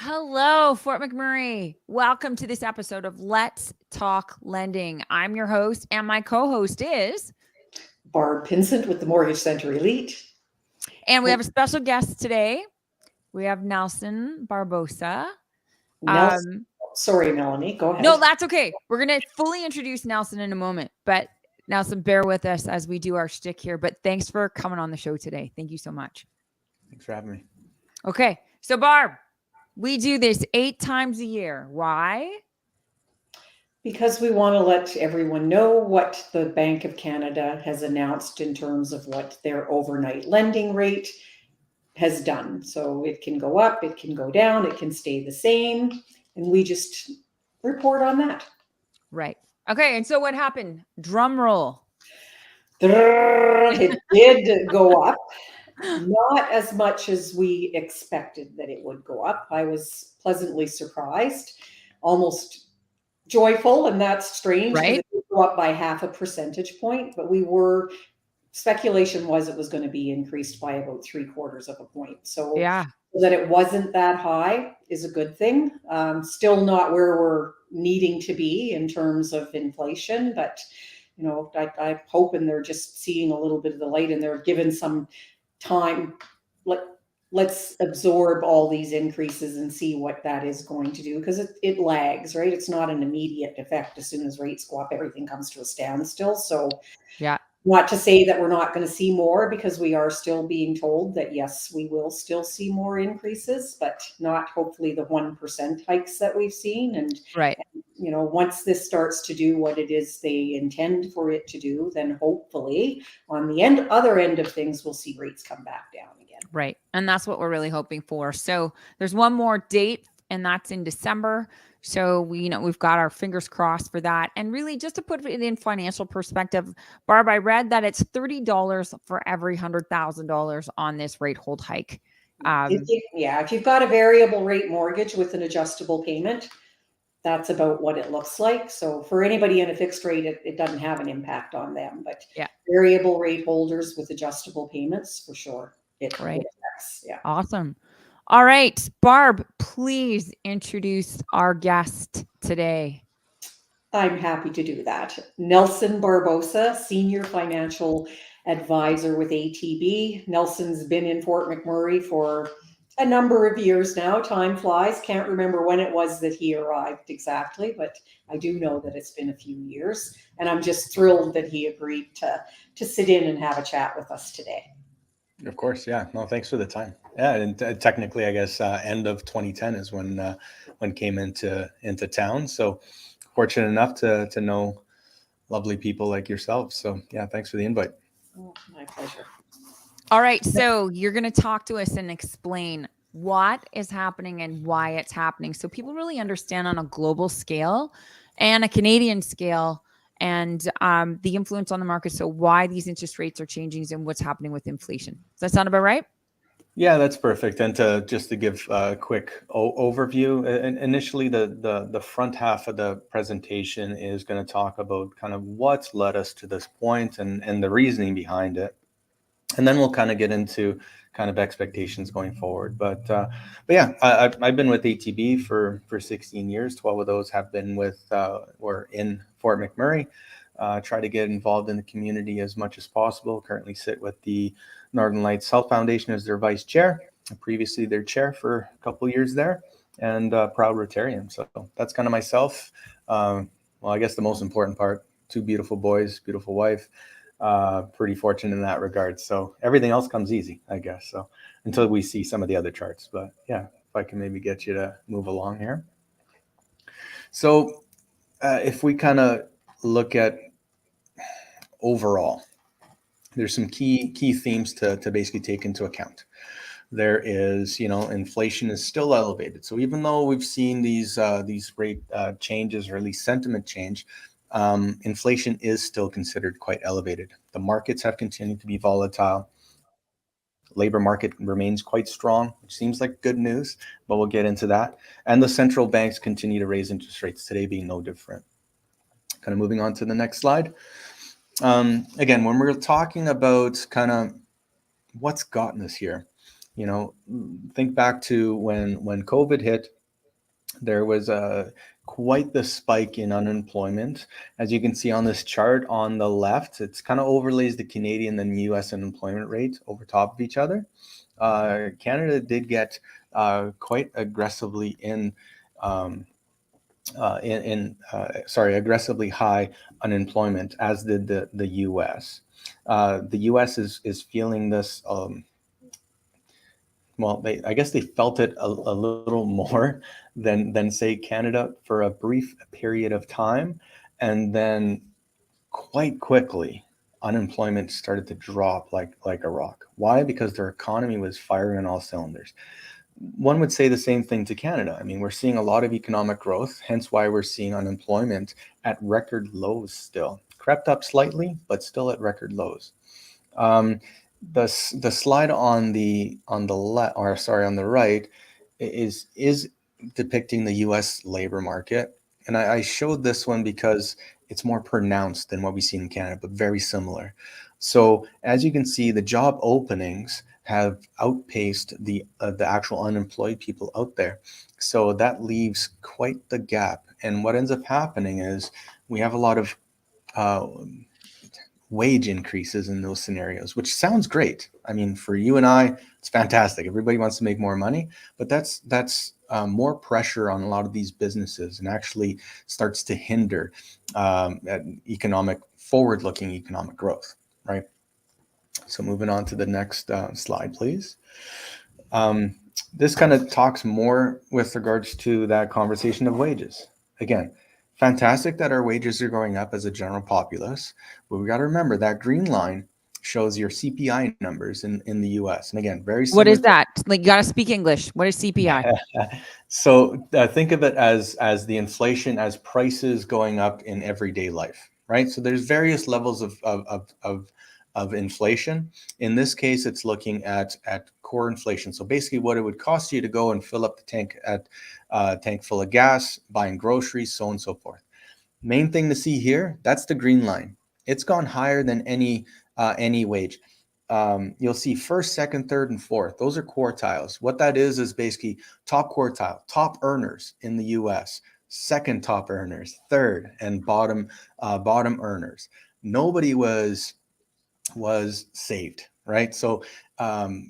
Hello, Fort McMurray. Welcome to this episode of Let's Talk Lending. I'm your host, and my co host is. Barb Pinsent with the Mortgage Center Elite. And we have a special guest today. We have Nelson Barbosa. Nelson, sorry, Melanie, go ahead. No, that's okay. We're going to fully introduce Nelson in a moment. But Nelson, bear with us as we do our shtick here. But thanks for coming on the show today. Thank you so much. Thanks for having me. Okay. So, Barb, we do this 8 times a year. Why? Because we want to let everyone know what the Bank of Canada has announced in terms of what their overnight lending rate has done. So it can go up, it can go down, it can stay the same. And we just report on that. Right. Okay. And so what happened? Drum roll. It did go up. Not as much as we expected that it would go up. I was pleasantly surprised, almost joyful, and that's strange, right? It did go up by 0.5 percentage point, but speculation was it was going to be increased by about 0.75 point. So yeah, that it wasn't that high is a good thing. Still not where we're needing to be in terms of inflation, but I'm hoping they're just seeing a little bit of the light and they're given some time. Let's absorb all these increases and see what that is going to do, because it lags, right? It's not an immediate effect. As soon as rates go up, everything comes to a standstill. So yeah, not to say that we're not going to see more, because we are still being told that yes, we will still see more increases, but not hopefully the 1% hikes that we've seen. And right. Once this starts to do what it is they intend for it to do, then hopefully on the other end of things, we'll see rates come back down again. Right. And that's what we're really hoping for. So there's one more date, and that's in December. So we've got our fingers crossed for that. And really, just to put it in financial perspective, Barb, I read that it's $30 for every $100,000 on this rate hold hike. If you've got a variable rate mortgage with an adjustable payment, that's about what it looks like. So for anybody in a fixed rate, it doesn't have an impact on them. But variable rate holders with adjustable payments, for sure, it affects. Yeah. Awesome. All right, Barb, please introduce our guest today. I'm happy to do that. Nelson Barbosa, Senior Financial Advisor with ATB. Nelson's been in Fort McMurray for a number of years now. Time flies. Can't remember when it was that he arrived exactly, but I do know that it's been a few years. And I'm just thrilled that he agreed to sit in and have a chat with us today. Of course, yeah. No, thanks for the time. Yeah, and technically, I guess end of 2010 is when came into town. So fortunate enough to know lovely people like yourself. So yeah, thanks for the invite. Oh, my pleasure. All right, so you're going to talk to us and explain what is happening and why it's happening, so people really understand on a global scale and a Canadian scale, and the influence on the market. So why these interest rates are changing and what's happening with inflation. Does that sound about right? Yeah, that's perfect. And to give a quick overview, initially the front half of the presentation is going to talk about kind of what's led us to this point and the reasoning behind it. And then we'll kind of get into kind of expectations going forward. But yeah, I've been with ATB for 16 years. 12 of those have been or in Fort McMurray. Try to get involved in the community as much as possible. Currently sit with the Northern Lights Health Foundation as their vice chair. Previously their chair for a couple of years there, and proud Rotarian. So that's kind of myself. Well, I guess the most important part: 2 beautiful boys, beautiful wife. Pretty fortunate in that regard. So everything else comes easy, I guess. So until we see some of the other charts, but yeah, if I can maybe get you to move along here. So if we kind of look at overall, there's some key themes to basically take into account. There is, inflation is still elevated. So even though we've seen these rate changes, or at least sentiment change, inflation is still considered quite elevated. The markets have continued to be volatile. Labor market remains quite strong, which seems like good news, but we'll get into that. And the central banks continue to raise interest rates, today being no different. Kind of moving on to the next slide. Again, when we're talking about kind of what's gotten us here, think back to when COVID hit, there was quite the spike in unemployment. As you can see on this chart on the left, it's kind of overlays the Canadian and US unemployment rate over top of each other. Canada did get quite aggressively aggressively high unemployment, as did the US. The US is feeling this. I guess they felt it a little more than say Canada for a brief period of time, and then quite quickly unemployment started to drop like a rock. Why? Because their economy was firing on all cylinders. One would say the same thing to Canada. I mean, we're seeing a lot of economic growth, hence why we're seeing unemployment at record lows still. Crept up slightly, but still at record lows. The slide on the left, or sorry, on the right, is depicting the U.S. labor market, and I showed this one because it's more pronounced than what we see in Canada, but very similar. So as you can see, the job openings have outpaced the actual unemployed people out there. So that leaves quite the gap. And what ends up happening is we have a lot of wage increases in those scenarios, which sounds great. I mean, for you and I, it's fantastic. Everybody wants to make more money, but that's more pressure on a lot of these businesses, and actually starts to hinder forward-looking economic growth, right? So moving on to the next slide, please. This kind of talks more with regards to that conversation of wages. Again, fantastic that our wages are going up as a general populace, but we got to remember that green line shows your CPI numbers in the US. And again, very similar. What is that? Like, you got to speak English. What is CPI? So think of it as the inflation, as prices going up in everyday life, right? So there's various levels of inflation. In this case, it's looking at core inflation. So basically what it would cost you to go and fill up the tank at tank full of gas, buying groceries, so on and so forth. Main thing to see here, that's the green line. It's gone higher than any wage. You'll see first, second, third, and fourth. Those are quartiles. What that is basically top quartile, top earners in the US, second top earners, third, and bottom earners. Nobody was saved, right? So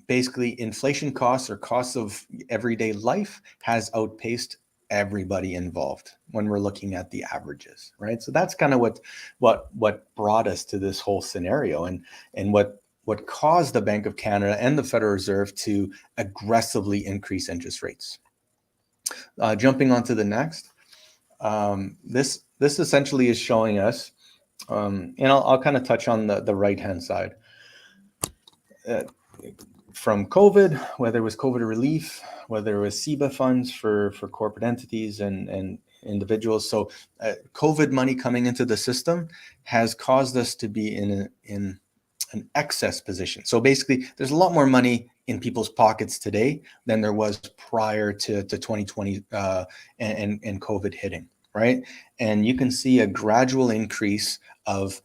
basically inflation costs, or costs of everyday life, has outpaced everybody involved when we're looking at the averages, right? So that's kind of what brought us to this whole scenario, and what caused the Bank of Canada and the Federal Reserve to aggressively increase interest rates. Jumping on to the next, this essentially is showing us, and I'll kind of touch on the right-hand side. From COVID, whether it was COVID relief, whether it was CEBA funds for corporate entities and individuals. So COVID money coming into the system has caused us to be in an excess position. So basically, there's a lot more money in people's pockets today than there was prior to 2020 and COVID hitting, right? And you can see a gradual increase of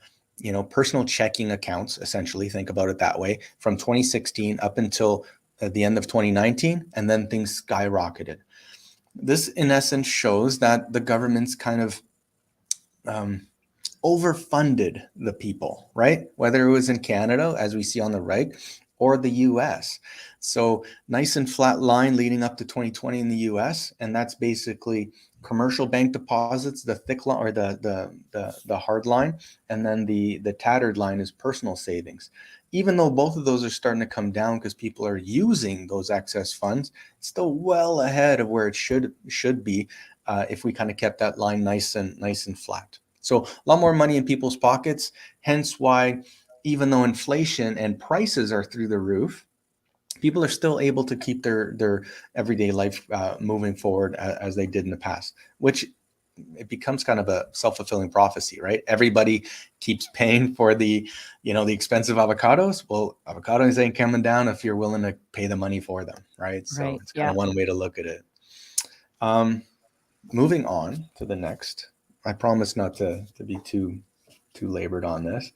personal checking accounts, essentially, think about it that way, from 2016 up until the end of 2019, and then things skyrocketed. This, in essence, shows that the government's kind of overfunded the people, right? Whether it was in Canada, as we see on the right, or the US. So nice and flat line leading up to 2020 in the US, and that's basically commercial bank deposits, the thick line, or the hard line, and then the tattered line is personal savings. Even though both of those are starting to come down because people are using those excess funds, it's still well ahead of where it should be if we kind of kept that line nice and flat. So a lot more money in people's pockets, hence why, even though inflation and prices are through the roof, people are still able to keep their everyday life moving forward as they did in the past, which it becomes kind of a self-fulfilling prophecy, right? Everybody keeps paying for the expensive avocados. Well, avocados ain't coming down if you're willing to pay the money for them, right? So it's kind of one way to look at it. Moving on to the next. I promise not to be too too labored on this.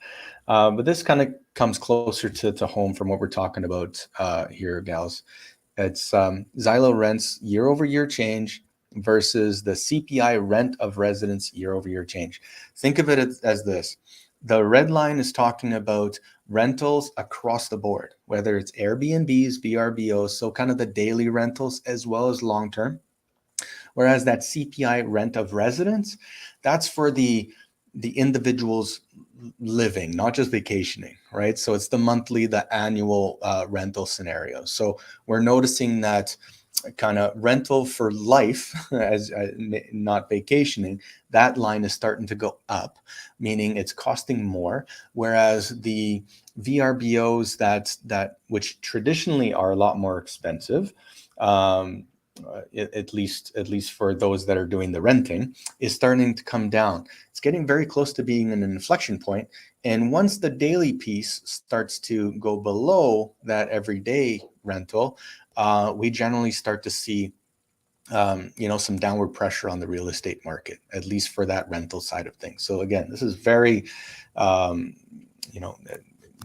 But this kind of comes closer to home from what we're talking about here, gals. It's Xylo rents year-over-year change versus the CPI rent of residents year-over-year change. Think of it as this. The red line is talking about rentals across the board, whether it's Airbnbs, VRBOs, so kind of the daily rentals as well as long-term. Whereas that CPI rent of residents, that's for the individuals living, not just vacationing, right? So it's the monthly, the annual rental scenario. So we're noticing that kind of rental for life, as not vacationing, that line is starting to go up, meaning it's costing more. Whereas the VRBOs that which traditionally are a lot more expensive, at least for those that are doing the renting, is starting to come down. It's getting very close to being an inflection point. And once the daily piece starts to go below that everyday rental, we generally start to see some downward pressure on the real estate market, at least for that rental side of things. So again, this is very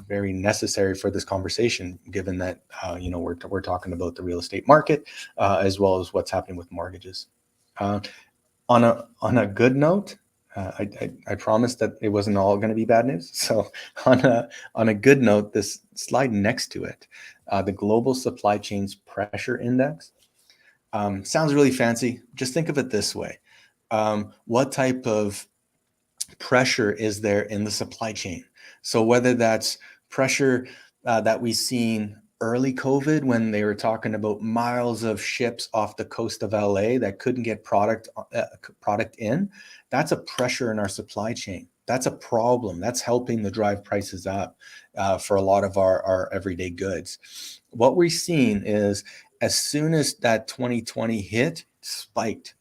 very necessary for this conversation, given that we're talking about the real estate market as well as what's happening with mortgages. On a good note, I promised that it wasn't all going to be bad news. So on a good note, this slide next to it, the Global Supply Chains Pressure Index, sounds really fancy. Just think of it this way: what type of pressure is there in the supply chain? So whether that's pressure that we've seen early COVID, when they were talking about miles of ships off the coast of LA that couldn't get product in, that's a pressure in our supply chain. That's a problem. That's helping to drive prices up for a lot of our everyday goods. What we've seen is, as soon as that 2020 hit, spiked.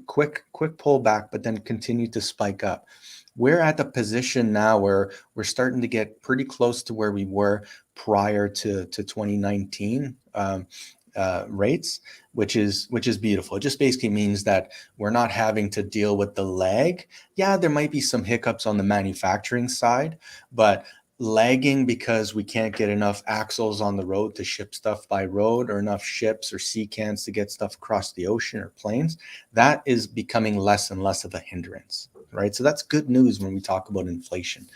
Quick pullback, but then continued to spike up. We're at the position now where we're starting to get pretty close to where we were prior to 2019 rates, which is beautiful. It just basically means that we're not having to deal with the lag. Yeah, there might be some hiccups on the manufacturing side, but lagging because we can't get enough axles on the road to ship stuff by road, or enough ships or sea cans to get stuff across the ocean or planes, that is becoming less and less of a hindrance, right? So that's good news when we talk about inflation.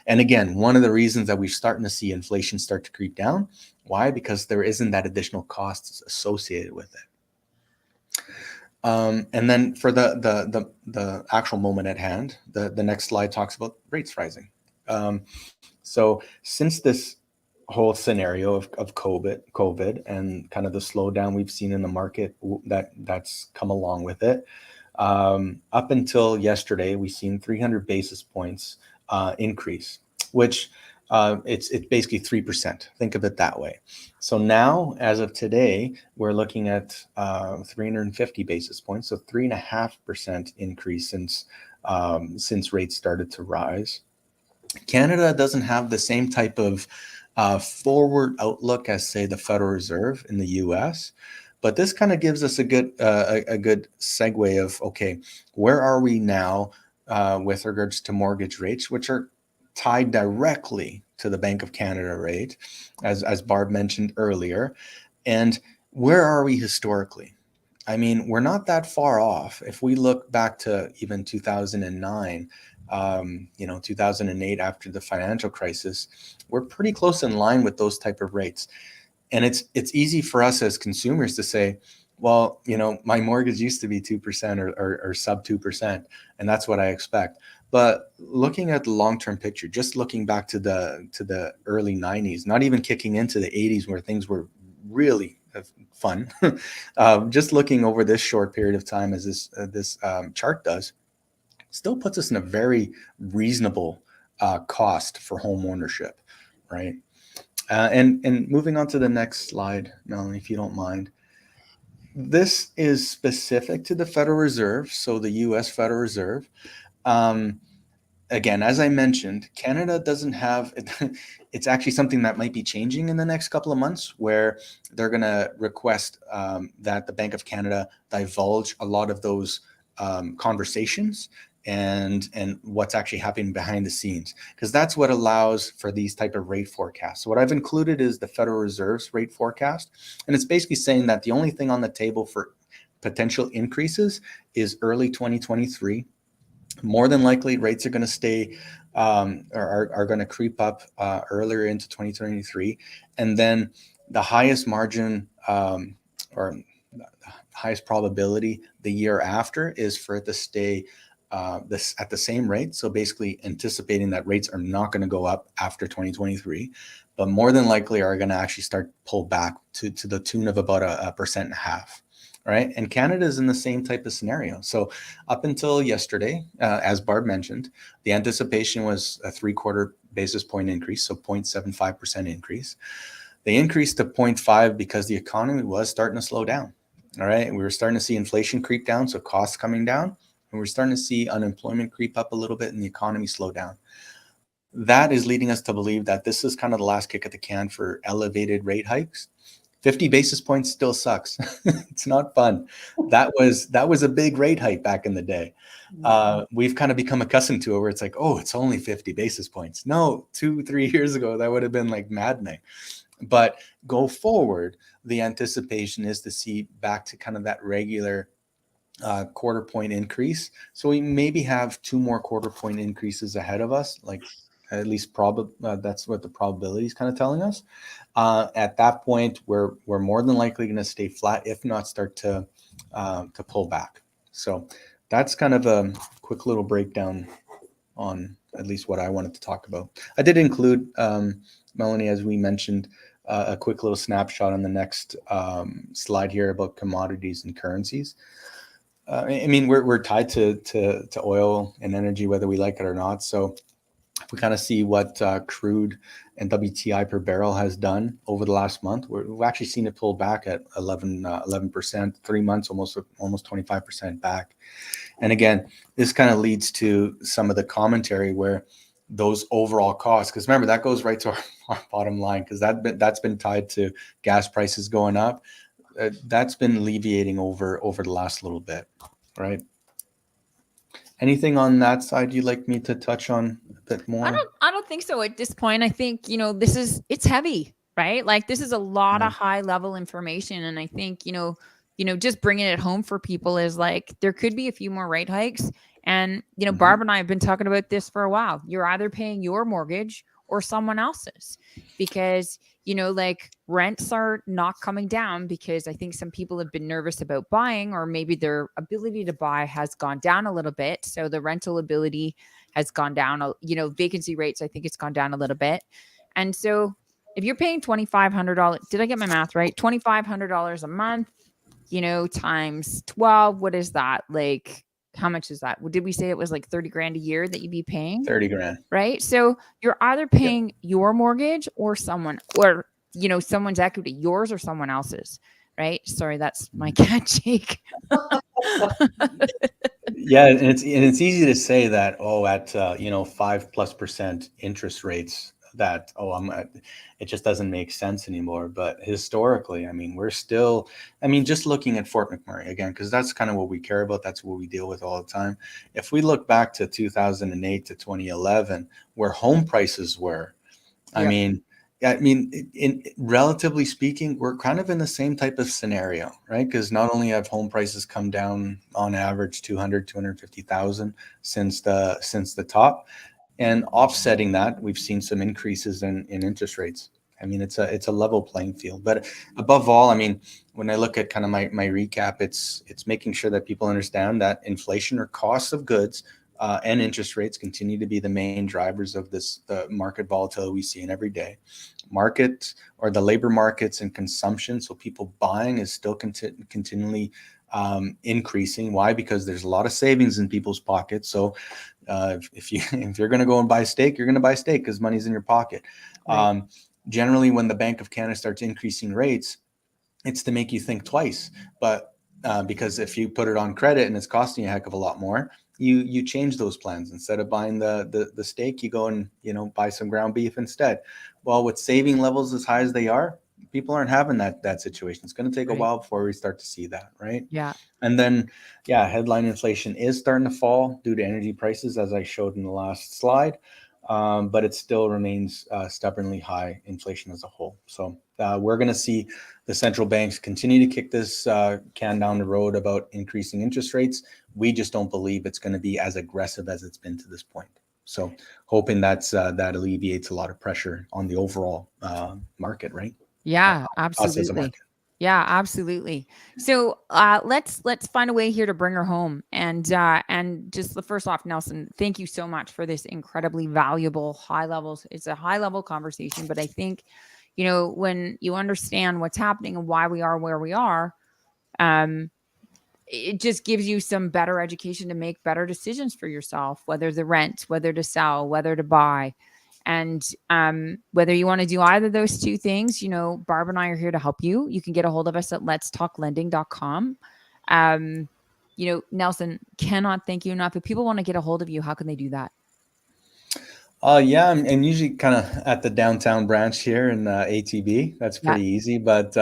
And again, one of the reasons that we're starting to see inflation start to creep down, why? Because there isn't that additional costs associated with it. And then for the actual moment at hand, the next slide talks about rates rising. So since this whole scenario of COVID and kind of the slowdown we've seen in the market that's come along with it, up until yesterday, we've seen 300 basis points increase, which it's basically 3%. Think of it that way. So now, as of today, we're looking at 350 basis points, so 3.5% increase since rates started to rise. Canada doesn't have the same type of forward outlook as, say, the Federal Reserve in the U.S., but this kind of gives us a good segue of, okay, where are we now with regards to mortgage rates, which are tied directly to the Bank of Canada rate, as Barb mentioned earlier, and where are we historically? I mean, we're not that far off. If we look back to even 2009, 2008, after the financial crisis, we're pretty close in line with those type of rates. And it's easy for us as consumers to say, well, my mortgage used to be 2% or sub 2%, and that's what I expect. But looking at the long-term picture, just looking back to the early 90s, not even kicking into the 80s where things were really fun, just looking over this short period of time, as this chart does, still puts us in a very reasonable cost for home ownership, right? And moving on to the next slide, Melanie, if you don't mind. This is specific to the Federal Reserve, so the U.S. Federal Reserve. Again, as I mentioned, Canada doesn't have, it's actually something that might be changing in the next couple of months, where they're going to request that the Bank of Canada divulge a lot of those conversations and what's actually happening behind the scenes, because that's what allows for these type of rate forecasts. So what I've included is the Federal Reserve's rate forecast, and it's basically saying that the only thing on the table for potential increases is early 2023. More than likely, rates are going to stay are going to creep up earlier into 2023, and then the highest margin or the highest probability the year after is for it to stay this at the same rate. So basically anticipating that rates are not going to go up after 2023, but more than likely are going to actually start pull back to the tune of about a 1.5%. Right. And Canada is in the same type of scenario. So up until yesterday, as Barb mentioned, the anticipation was a 0.75 basis point increase, so 0.75% increase. They increased to 0.5 because the economy was starting to slow down. All right. And we were starting to see inflation creep down, so costs coming down. And we're starting to see unemployment creep up a little bit and the economy slow down. That is leading us to believe that this is kind of the last kick at the can for elevated rate hikes. 50 basis points still sucks. It's not fun. That was a big rate hike back in the day. We've kind of become accustomed to it where it's like, oh, it's only 50 basis points. No, 2-3 years ago, that would have been like maddening. But go forward, the anticipation is to see back to kind of that regular quarter point increase. So we maybe have 2 more quarter point increases ahead of us, like at least that's what the probability is kind of telling us. At that point, we're more than likely going to stay flat, if not start to pull back. So that's kind of a quick little breakdown on at least what I wanted to talk about. I did include, Melanie, as we mentioned, a quick little snapshot on the next slide here about commodities and currencies. I mean, we're tied to oil and energy, whether we like it or not. So if we kind of see what crude and WTI per barrel has done over the last month, we've actually seen it pull back at 11%, 3 months, almost 25% back. And again, this kind of leads to some of the commentary where those overall costs, because remember, that goes right to our bottom line, because that's been tied to gas prices going up. That's been alleviating over the last little bit, right? Anything on that side you'd like me to touch on a bit more? I don't think so at this point. I think, it's heavy, right? Like this is a lot of high level information. And I think, just bringing it home for people is like, there could be a few more rate hikes. And, Barb and I have been talking about this for a while. You're either paying your mortgage or someone else's, because, like rents are not coming down, because I think some people have been nervous about buying, or maybe their ability to buy has gone down a little bit. So the rental ability has gone down, vacancy rates, I think it's gone down a little bit. And so if you're paying $2,500, did I get my math right? $2,500 a month, times 12, what is that? Like, how much is that? Did we say it was like 30 grand a year that you'd be paying? 30 grand. Right. So you're either paying your mortgage or someone's equity, yours or someone else's. Right. Sorry, that's my cat Jake. Yeah, and it's easy to say that, at 5+% interest rates, that it just doesn't make sense anymore. But historically, I mean, we're still, just looking at Fort McMurray again, because that's kind of what we care about. That's what we deal with all the time. If we look back to 2008 to 2011, where home prices were, in relatively speaking, we're kind of in the same type of scenario, right? Because not only have home prices come down on average 250,000 since the top, and offsetting that, we've seen some increases in interest rates. It's a level playing field. But above all, when I look at kind of my recap, it's making sure that people understand that inflation or costs of goods and interest rates continue to be the main drivers of the market volatility we see in every day. Market, or the labor markets and consumption, so people buying, is still continually increasing. Why? Because there's a lot of savings in people's pockets. So if you're going to go and buy steak, you're going to buy steak because money's in your pocket. Right. Generally, when the Bank of Canada starts increasing rates, it's to make you think twice. But because if you put it on credit and it's costing you a heck of a lot more, you change those plans. Instead of buying the steak, you go and buy some ground beef instead. Well, with saving levels as high as they are, people aren't having that situation. It's going to take a Right. while before we start to see that, right? Yeah. And then, yeah, headline inflation is starting to fall due to energy prices, as I showed in the last slide. But it still remains stubbornly high inflation as a whole. So we're going to see the central banks continue to kick this can down the road about increasing interest rates. We just don't believe it's going to be as aggressive as it's been to this point. So hoping that alleviates a lot of pressure on the overall market, right? Yeah, Us as a absolutely. market. Yeah, absolutely. So let's find a way here to bring her home. And just the first off, Nelson, thank you so much for this incredibly valuable high levels. It's a high level conversation, but I think, you know, when you understand what's happening and why we are where we are, it just gives you some better education to make better decisions for yourself, whether to rent, whether to sell, whether to buy. And whether you want to do either of those two things, you know, Barb and I are here to help you. You can get a hold of us at letstalklending.com. You know, Nelson, cannot thank you enough. If people want to get a hold of you, how can they do that? Yeah, I'm usually kind of at the downtown branch here in ATB. That's pretty easy. But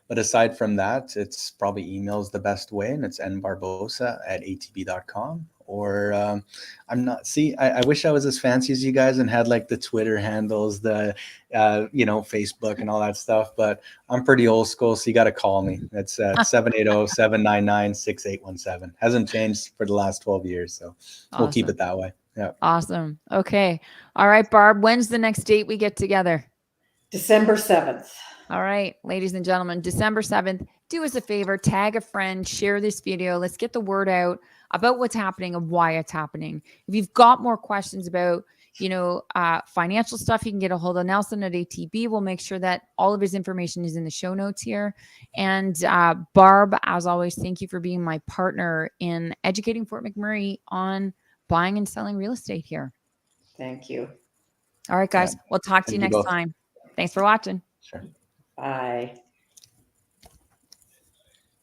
aside from that, it's probably email's the best way, and it's nbarbosa@atb.com. Or I'm not. See, I wish I was as fancy as you guys and had like the Twitter handles, the Facebook and all that stuff. But I'm pretty old school, so you got to call me. It's 780-799-6817. Hasn't changed for the last 12 years, so we'll keep it that way. Yeah. Awesome. Okay. All right, Barb, when's the next date we get together? December 7th. All right, ladies and gentlemen, December 7th, do us a favor, tag a friend, share this video. Let's get the word out about what's happening and why it's happening. If you've got more questions about, financial stuff, you can get a hold of Nelson at ATB. We'll make sure that all of his information is in the show notes here. And Barb, as always, thank you for being my partner in educating Fort McMurray on buying and selling real estate here. Thank you. All right, guys. We'll talk to you next time. Thanks for watching. Sure. Bye.